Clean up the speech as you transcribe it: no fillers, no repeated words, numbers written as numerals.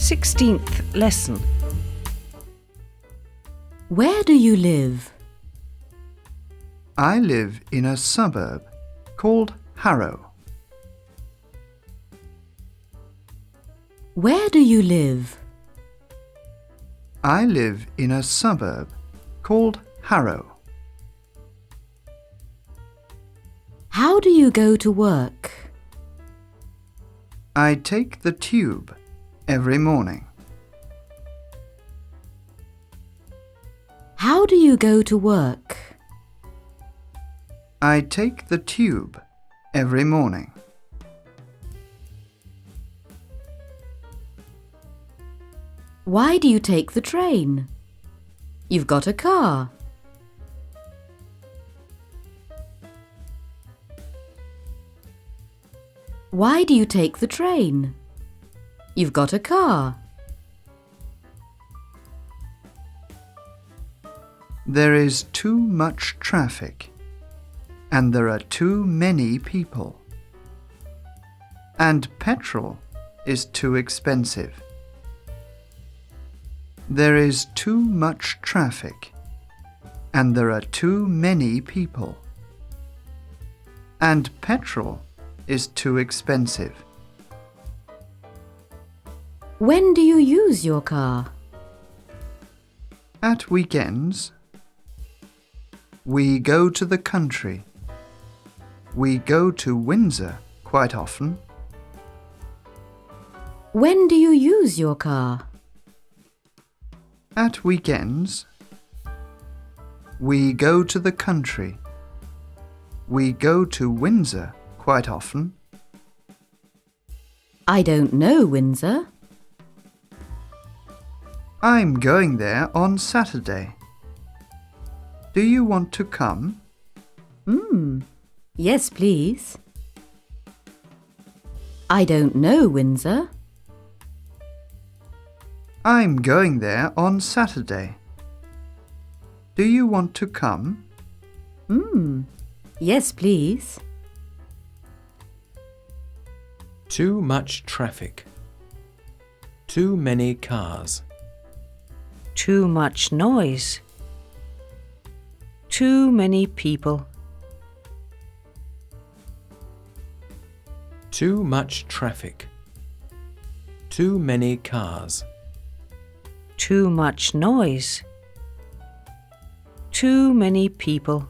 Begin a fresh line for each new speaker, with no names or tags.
16th lesson.
Where do you live?
I live in a suburb called Harrow.
Where do you live?
I live in a suburb called Harrow.
How do you go to work?
I take the tube every morning.
How do you go to work?
I take the tube every morning.
Why do you take the train? You've got a car. Why do you take the train? You've got a car.
There is too much traffic, and there are too many people. And petrol is too expensive. There is too much traffic, and there are too many people. And petrol is too expensive.
When do you use your car?
At weekends, we go to the country. We go to Windsor quite often.
When do you use your car?
At weekends, we go to the country. We go to Windsor quite often.
I don't know Windsor.
I'm going there on Saturday. Do you want to come?
Yes, please. I don't know Windsor.
I'm going there on Saturday. Do you want to come?
Yes, please.
Too much traffic. Too many cars.
Too much noise. Too many people.
Too much traffic. Too many cars.
Too much noise. Too many people.